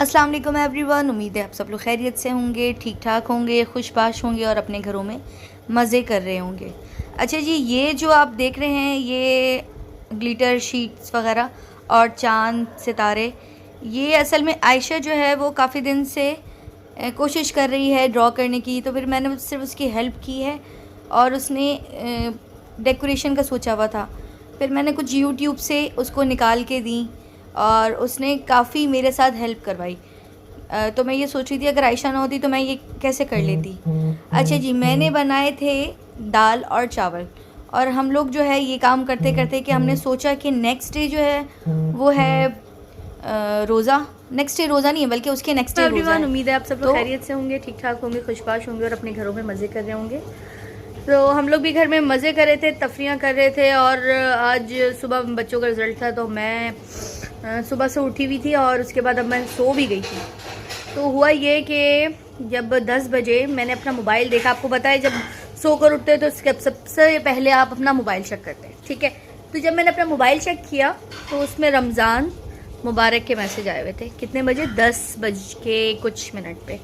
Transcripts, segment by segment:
अस्सलाम वालेकुम एवरीवन। उम्मीद है आप सब लोग खैरियत से होंगे, ठीक ठाक होंगे, खुशबाश होंगे और अपने घरों में मज़े कर रहे होंगे। अच्छा जी, ये जो आप देख रहे हैं ये ग्लिटर शीट्स वगैरह और चांद सितारे, ये असल में आयशा जो है वो काफ़ी दिन से कोशिश कर रही है ड्रॉ करने की। तो फिर मैंने सिर्फ उसकी हेल्प की है और उसने डेकोरेशन का सोचा हुआ था। फिर मैंने कुछ यूट्यूब से उसको निकाल के दी और उसने काफ़ी मेरे साथ हेल्प करवाई। तो मैं ये सोच रही थी अगर आयशा ना होती तो मैं ये कैसे कर लेती। अच्छा जी, मैंने बनाए थे दाल और चावल और हम लोग जो है ये काम करते करते कि हमने सोचा कि नेक्स्ट डे जो है वो है रोज़ा। नेक्स्ट डे रोज़ा नहीं है बल्कि उसके नेक्स्ट डे रोज़ा है। उम्मीद है आप सब लोग खैरियत से होंगे, ठीक ठाक होंगे, खुशबाश होंगे और अपने घरों में मज़े कर रहे होंगे। तो हम लोग भी घर में मज़े कर रहे थे, तफरियाँ कर रहे थे और आज सुबह बच्चों का रिज़ल्ट था तो मैं सुबह से उठी हुई थी और उसके बाद अब मैं सो भी गई थी। तो हुआ ये कि जब 10 बजे मैंने अपना मोबाइल देखा। आपको पता है जब सो कर उठते हैं तो सबसे पहले आप अपना मोबाइल चेक करते हैं, ठीक है। तो जब मैंने अपना मोबाइल चेक किया तो उसमें रमज़ान मुबारक के मैसेज आए हुए थे। कितने बजे? 10:कुछ पे।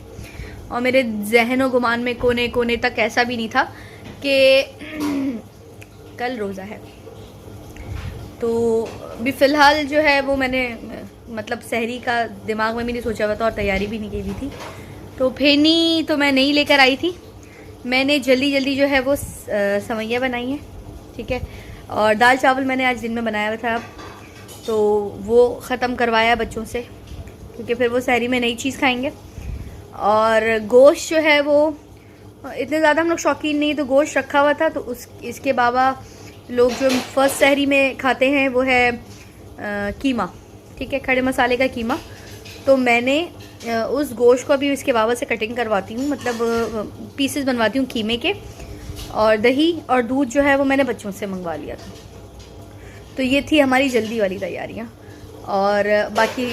और मेरे जहनो गुमान में कोने कोने तक ऐसा भी नहीं था कि कल रोज़ा है। तो भी फ़िलहाल जो है वो मैंने मतलब सहरी का दिमाग में भी नहीं सोचा हुआ था और तैयारी भी नहीं की हुई थी। तो फेनी तो मैं नहीं लेकर आई थी, मैंने जल्दी जल्दी जो है वो सवैयाँ बनाई हैं, ठीक है। और दाल चावल मैंने आज दिन में बनाया हुआ था तो वो ख़त्म करवाया बच्चों से क्योंकि फिर वो सहरी में नई चीज़ खाएंगे। और गोश्त जो है वो इतने ज़्यादा हम लोग शौकीन नहीं, तो गोश्त रखा हुआ था। तो इसके बाबा लोग जो फर्स्ट सहरी में खाते हैं वो है कीमा, ठीक है, खड़े मसाले का कीमा। तो मैंने उस गोश्त को अभी इसके बाबा से कटिंग करवाती हूँ, मतलब पीसेस बनवाती हूँ कीमे के। और दही और दूध जो है वो मैंने बच्चों से मंगवा लिया था। तो ये थी हमारी जल्दी वाली तैयारियाँ। और बाकी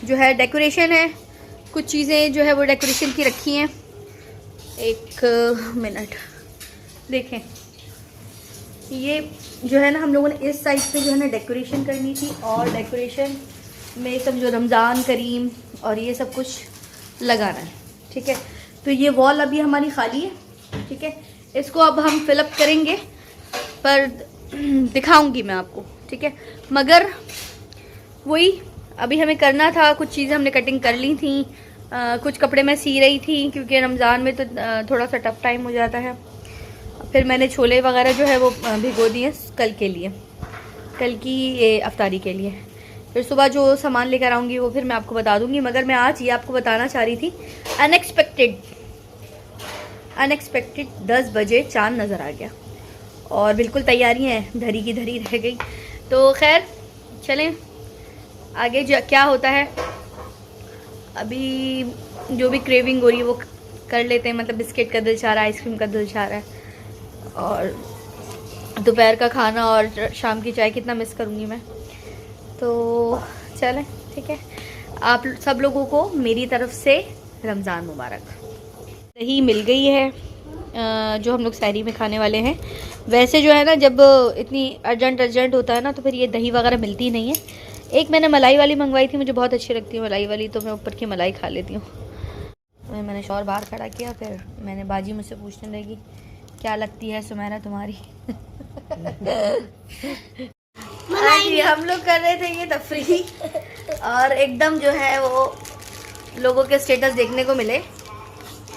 जो है डेकोरेशन है, कुछ चीज़ें जो है वो डेकोरेशन की रखी हैं। एक मिनट देखें, ये जो है ना हम लोगों ने इस साइड पे जो है ना डेकोरेशन करनी थी और डेकोरेशन में सब जो रमज़ान करीम और ये सब कुछ लगाना है, ठीक है। तो ये वॉल अभी हमारी खाली है, ठीक है। इसको अब हम फिलअप करेंगे पर दिखाऊंगी मैं आपको, ठीक है। मगर वही अभी हमें करना था, कुछ चीज़ें हमने कटिंग कर ली थी, कुछ कपड़े मैं सी रही थी क्योंकि रमज़ान में तो थोड़ा सा टफ टाइम हो जाता है। फिर मैंने छोले वगैरह जो है वो भिगो दिए कल के लिए, कल की ये अफ्तारी के लिए। फिर सुबह जो सामान लेकर आऊँगी वो फिर मैं आपको बता दूँगी। मगर मैं आज ये आपको बताना चाह रही थी, अनएक्सपेक्टेड 10 बजे चाँद नज़र आ गया और बिल्कुल तैयारियाँ हैं धरी की धरी रह गई। तो खैर चलें आगे क्या होता है। अभी जो भी क्रेविंग हो रही है वो कर लेते हैं, मतलब बिस्किट का दिल चाह रहा है, आइसक्रीम का दिल चाह रहा है और दोपहर का खाना और शाम की चाय कितना मिस करूँगी मैं। तो चलें, ठीक है। आप सब लोगों को मेरी तरफ से रमज़ान मुबारक। दही मिल गई है जो हम लोग सहरी में खाने वाले हैं। वैसे जो है ना जब इतनी अर्जेंट होता है ना तो फिर ये दही वगैरह मिलती नहीं है। एक मैंने मलाई वाली मंगवाई थी, मुझे बहुत अच्छी लगती है मलाई वाली, तो मैं ऊपर की मलाई खा लेती हूँ। तो मैंने शौर बाहर खड़ा किया, फिर मैंने बाजी मुझसे पूछने लगी क्या लगती है सुमैरा तुम्हारी। हम लोग कर रहे थे ये तफरी और एकदम जो है वो लोगों के स्टेटस देखने को मिले।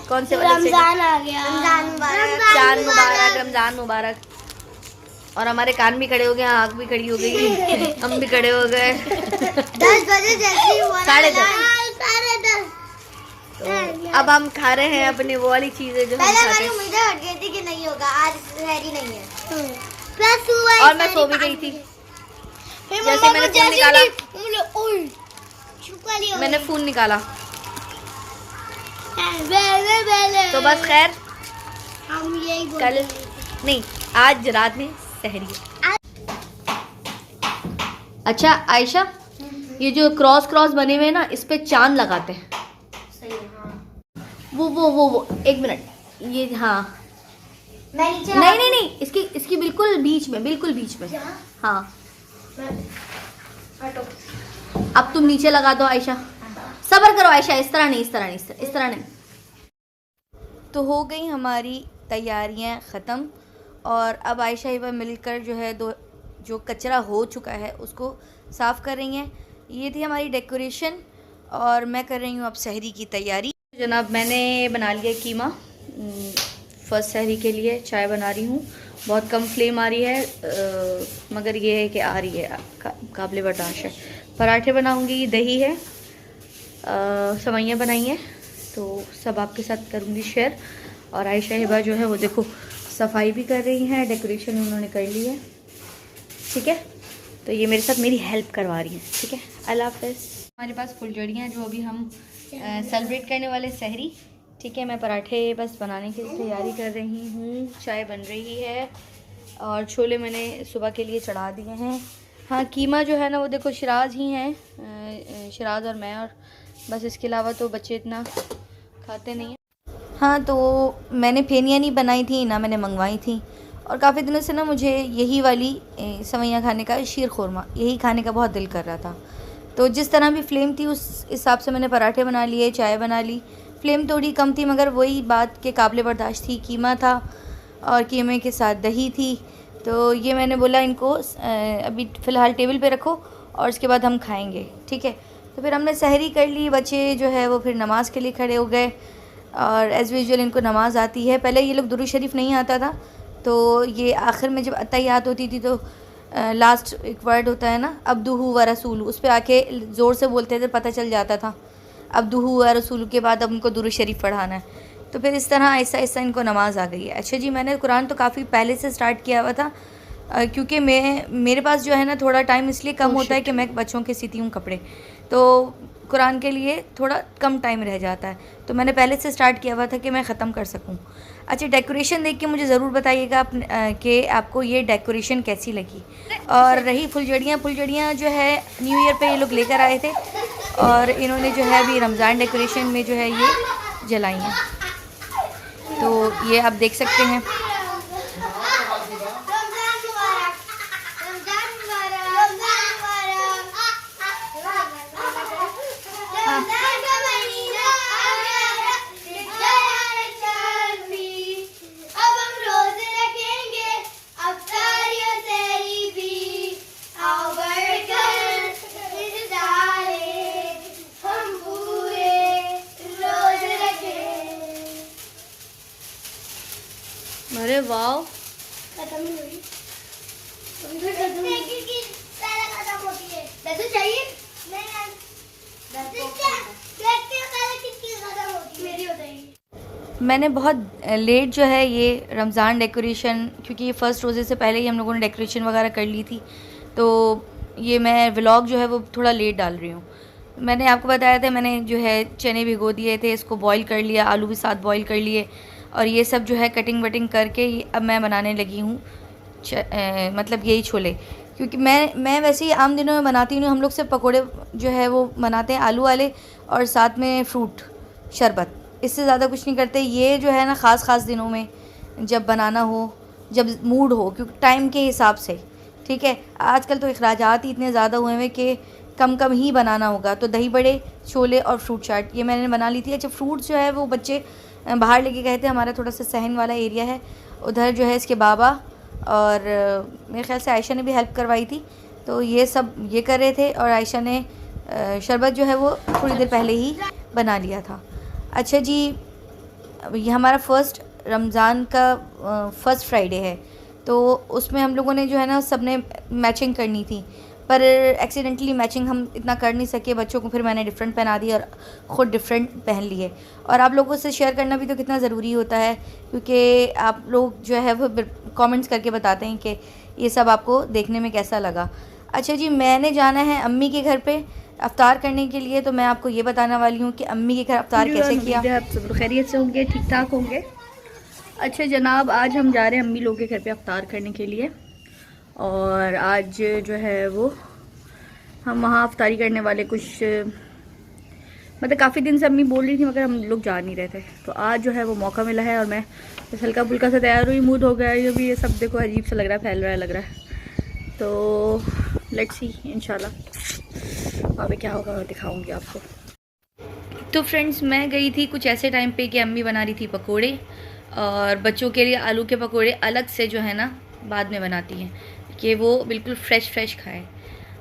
कौन से वाले? रमजान आ गया, रमजान मुबारक, चांद मुबारक, रमजान मुबारक। और हमारे कान भी खड़े हो गए, आँख भी खड़ी हो गई, हम भी खड़े हो गए। 10 बजे जैसे हुआ, 10:30। तो अब हम खा रहे हैं अपने वो वाली चीजें जो पहले हमारी उम्मीदें हट गई थी कि नहीं होगा, आज सहरी नहीं है। प्लस हुआ और मैं सो भी गई थी। जैसे मैंने फोन निकाला, मैंने फोन निकाला तो बस खैर हम यही कल नहीं आज रात में सहरी। अच्छा आयशा, ये जो क्रॉस बने हुए हैं ना इस पे चांद लगाते हैं। सही है, हाँ। वो एक मिनट, ये हाँ मैं नीचे नहीं इसकी बिल्कुल बीच में हाँ। हटो। अब तुम नीचे लगा दो आयशा, सब्र करो आयशा, इस तरह नहीं, इस तरह नहीं, इस तरह नहीं। तो हो गई हमारी तैयारियां ख़त्म और अब आयशा हिबा मिलकर जो है जो कचरा हो चुका है उसको साफ़ कर रही हैं। ये थी हमारी डेकोरेशन और मैं कर रही हूँ अब सहरी की तैयारी। जनाब मैंने बना लिया कीमा फ़र्स्ट सहरी के लिए, चाय बना रही हूँ। बहुत कम फ्लेम आ रही है मगर ये है कि आ रही है, काबिल बर्दाश्त है। पराठे बनाऊँगी, दही है, सवैयाँ बनाई हैं, तो सब आपके साथ करूँगी शेयर। और आयशा हिबा जो है वो देखो सफाई भी कर रही हैं, डेकोरेशन उन्होंने कर ली है, ठीक है। तो ये मेरे साथ मेरी हेल्प करवा रही हैं, ठीक है। अल्लाह हाफ़िज़। हमारे पास फुलझड़ियाँ जो अभी हम सेलिब्रेट करने वाले सहरी, ठीक है। मैं पराठे बस बनाने की तैयारी कर रही हूँ, चाय बन रही है और छोले मैंने सुबह के लिए चढ़ा दिए हैं। हाँ कीमा जो है ना वो देखो शिराज ही हैं, शिराज और मैं, और बस इसके अलावा तो बच्चे इतना खाते नहीं हैं। हाँ तो मैंने फेनियाँ नहीं बनाई थी ना, मैंने मंगवाई थी और काफ़ी दिनों से ना मुझे यही वाली सवैयाँ खाने का, शीर खुरमा यही खाने का बहुत दिल कर रहा था। तो जिस तरह भी फ्लेम थी उस हिसाब से मैंने पराठे बना लिए, चाय बना ली। फ्लेम थोड़ी कम थी मगर वही बात के काबिल बर्दाश्त थी। कीमा था और कीमे के साथ दही थी। तो ये मैंने बोला इनको अभी फ़िलहाल टेबल पे रखो और उसके बाद हम खाएंगे, ठीक है। तो फिर हमने सहरी कर ली। बच्चे जो है वो फिर नमाज़ के लिए खड़े हो गए और एज़ यूजुअल इनको नमाज़ आती है। पहले ये लोग दुरूद शरीफ नहीं आता था, तो ये आखिर में जब अत्तहियात होती थी तो लास्ट एक वर्ड होता है ना, अब्दुहु व रसूलु, उस पर आके ज़ोर से बोलते थे, पता चल जाता था अब्दुहु व रसूलु के बाद अब उनको दुरूद शरीफ पढ़ाना है। तो फिर इस तरह ऐसा ऐसा इनको नमाज़ आ गई है। अच्छा जी, मैंने कुरान तो काफ़ी पहले से स्टार्ट किया हुआ था क्योंकि मेरे पास जो है ना थोड़ा टाइम इसलिए कम होता है कि मैं बच्चों के सीती हूँ कपड़े, तो कुरान के लिए थोड़ा कम टाइम रह जाता है। तो मैंने पहले से स्टार्ट किया हुआ था कि मैं ख़त्म कर सकूँ। अच्छा, डेकोरेशन देख के मुझे ज़रूर बताइएगा कि आपको ये डेकोरेशन कैसी लगी। और रही फुलझड़ियाँ जो है न्यू ईयर पे ये लोग लेकर आए थे और इन्होंने जो है अभी रमज़ान डेकोरेशन में जो है ये जलाई हैं, तो ये आप देख सकते हैं। अरे वाह, खत्म नहीं हुई खत्म होती है। दादू चाहिए मेरी हो जाएगी। मैंने बहुत लेट जो है ये रमज़ान डेकोरेशन, क्योंकि ये फ़र्स्ट रोज़े से पहले ही हम लोगों ने डेकोरेशन वगैरह कर ली थी, तो ये मैं व्लॉग जो है वो थोड़ा लेट डाल रही हूँ। मैंने आपको बताया था, मैंने जो है चने भिगो दिए थे, इसको बॉईल कर लिया, आलू भी साथ बॉईल कर लिए और ये सब जो है कटिंग वटिंग करके अब मैं बनाने लगी हूँ मतलब यही छोले। क्योंकि मैं वैसे ही आम दिनों में बनाती हूँ, हम लोग सिर्फ पकोड़े जो है वो बनाते हैं आलू वाले और साथ में फ्रूट शरबत, इससे ज़्यादा कुछ नहीं करते। ये जो है ना ख़ास दिनों में जब बनाना हो, जब मूड हो, क्योंकि टाइम के हिसाब से, ठीक है। आजकल तो अखराजात ही इतने ज़्यादा हुए हैं कि कम ही बनाना होगा। तो दही बड़े, छोले और फ्रूट चाट ये मैंने बना ली थी। अच्छा, फ्रूट्स जो है वो बच्चे बाहर लेके गए थे, हमारा थोड़ा सा सहन वाला एरिया है उधर जो है इसके बाबा और मेरे ख्याल से आयशा ने भी हेल्प करवाई थी, तो ये सब ये कर रहे थे और आयशा ने शरबत जो है वो थोड़ी देर पहले ही बना लिया था। अच्छा जी, ये हमारा फर्स्ट रमज़ान का फर्स्ट फ्राइडे है, तो उसमें हम लोगों ने जो है ना सब ने मैचिंग करनी थी, पर एक्सीडेंटली मैचिंग हम इतना कर नहीं सके। बच्चों को फिर मैंने डिफरेंट पहना दी और ख़ुद डिफरेंट पहन लिए। और आप लोगों से शेयर करना भी तो कितना ज़रूरी होता है, क्योंकि आप लोग जो है वो कमेंट्स करके बताते हैं कि ये सब आपको देखने में कैसा लगा। अच्छा जी, मैंने जाना है अम्मी के घर पे अफ्तार करने के लिए, तो मैं आपको ये बताने वाली हूँ कि अम्मी के घर अफ्तार कैसे किया। आप सब खैरियत से होंगे, ठीक ठाक होंगे। अच्छा जनाब, आज हम जा रहे हैं अम्मी लोग के घर पे अफ्तार करने के लिए और आज जो है वो हम वहाँ अफ्तारी करने वाले। कुछ मतलब काफ़ी दिन से अम्मी बोल रही थी मगर हम लोग जा नहीं रहे थे, तो आज जो है वो मौका मिला है और मैं बस हल्का फुल्का सा तैयार हुई, मूड हो गया। ये भी ये सब देखो अजीब सा लग रहा है, फैल रहा है लग रहा है। तो लेट्स सी इंशाल्लाह वहाँ पे क्या होगा मैं दिखाऊंगी आपको। तो फ्रेंड्स, मैं गई थी कुछ ऐसे टाइम पे कि अम्मी बना रही थी पकोड़े, और बच्चों के लिए आलू के पकोड़े अलग से जो है ना बाद में बनाती हैं कि वो बिल्कुल फ़्रेश फ़्रेश खाएं।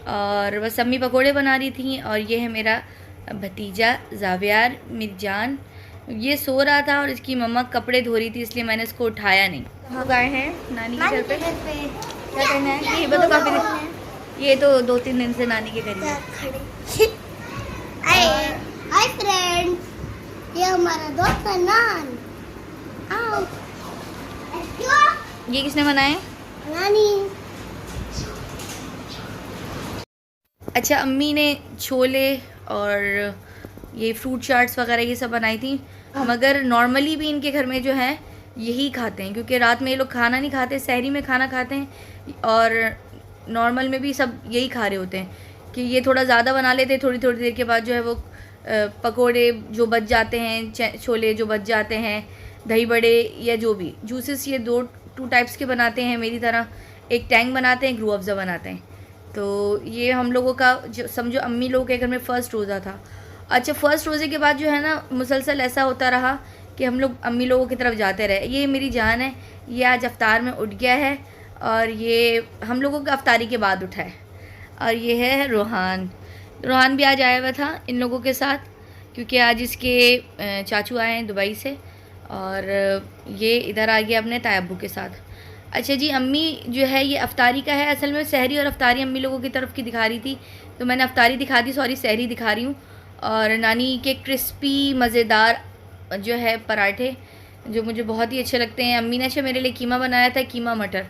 और बस अम्मी पकोड़े बना रही थी, और ये है मेरा भतीजा ज़ावियार, मेरी जान। ये सो रहा था और इसकी मम्मा कपड़े धो रही थी, इसलिए मैंने इसको उठाया नहीं। हम गए हैं नानी के घर पे। क्या करना है ये बताओ। काफ़ी दिन, ये तो 2-3 दिन से नानी के घर ही है। हाय फ्रेंड्स, ये हमारा दोस्त है नान। आओ। ये किसने बनाए? नानी। अच्छा, अम्मी ने छोले और ये फ्रूट चाट्स वगैरह ये सब बनाई थी, मगर नॉर्मली भी इनके घर में जो है यही खाते हैं, क्योंकि रात में ये लोग खाना नहीं खाते, सहरी में खाना खाते हैं, और नॉर्मल में भी सब यही खा रहे होते हैं कि ये थोड़ा ज़्यादा बना लेते हैं, थोड़ी थोड़ी देर के बाद जो है वो पकोड़े जो बच जाते हैं, छोले जो बच जाते हैं, दही बड़े या जो भी जूसेस, ये 2 टाइप्स के बनाते हैं मेरी तरह। एक टैंग बनाते हैं, एक रूह अफ़ज़ा बनाते हैं। तो ये हम लोगों का जो समझो अम्मी लोगों के घर में फ़र्स्ट रोज़ा था। अच्छा, फ़र्स्ट रोज़े के बाद जो है ना मुसलसल ऐसा होता रहा कि हम लोग अम्मी लोगों की तरफ जाते रहे। ये मेरी जान है, ये आज अफ्तार में उठ गया है, और ये हम लोगों का अफ्तारी के बाद उठा है। और ये है रोहान। रोहान भी आज आया हुआ था इन लोगों के साथ, क्योंकि आज इसके चाचू आए हैं दुबई से, और ये इधर आ गया अपने तायब्बू के साथ। अच्छा जी, अम्मी जो है ये अफ्तारी का है, असल में सहरी और अफ्तारी अम्मी लोगों की तरफ की दिखा रही थी, तो मैंने अफ्तारी दिखा दी, सॉरी सहरी दिखा रही हूँ। और नानी के क्रिस्पी मज़ेदार जो है पराठे, जो मुझे बहुत ही अच्छे लगते हैं। अम्मी ने अच्छा मेरे लिए कीमा बनाया था, कीमा मटर,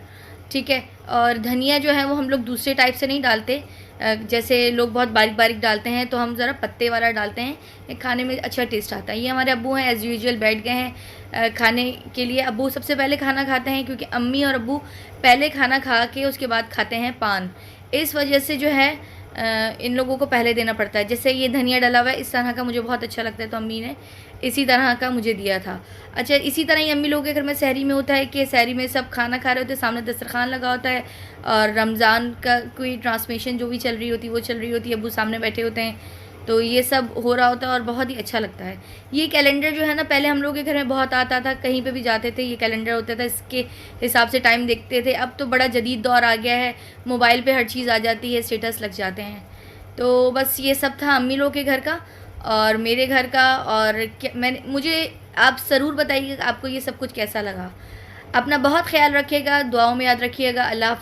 ठीक है। और धनिया जो है वो हम लोग दूसरे टाइप से नहीं डालते, जैसे लोग बहुत बारीक बारीक डालते हैं, तो हम ज़रा पत्ते वाला डालते हैं, खाने में अच्छा टेस्ट आता है। ये हमारे अब्बू हैं, एज़ यूजुअल बैठ गए हैं खाने के लिए। अब्बू सबसे पहले खाना खाते हैं, क्योंकि अम्मी और अब्बू पहले खाना खा के उसके बाद खाते हैं पान। इस वजह से जो है इन लोगों को पहले देना पड़ता है। जैसे ये धनिया डला हुआ है, इस तरह का मुझे बहुत अच्छा लगता है, तो अम्मी ने इसी तरह का मुझे दिया था। अच्छा, इसी तरह ही अम्मी लोगों के घर में सहरी में होता है कि सहरी में सब खाना खा रहे होते हैं, सामने दस्तरखान लगा होता है, और रमज़ान का कोई ट्रांसमिशन जो भी चल रही होती है वो चल रही होती है, अब्बू सामने बैठे होते हैं, तो ये सब हो रहा होता है और बहुत ही अच्छा लगता है। ये कैलेंडर जो है ना पहले हम लोग के घर में बहुत आता था, कहीं पे भी जाते थे ये कैलेंडर होता था, इसके हिसाब से टाइम देखते थे। अब तो बड़ा जदीद दौर आ गया है, मोबाइल पे हर चीज़ आ जाती है, स्टेटस लग जाते हैं। तो बस ये सब था अम्मी लोग के घर का और मेरे घर का। और मुझे आप ज़रूर बताइए आपको ये सब कुछ कैसा लगा। अपना बहुत ख्याल रखिएगा, दुआओं में याद रखिएगा। अल्लाह हाफ़िज़।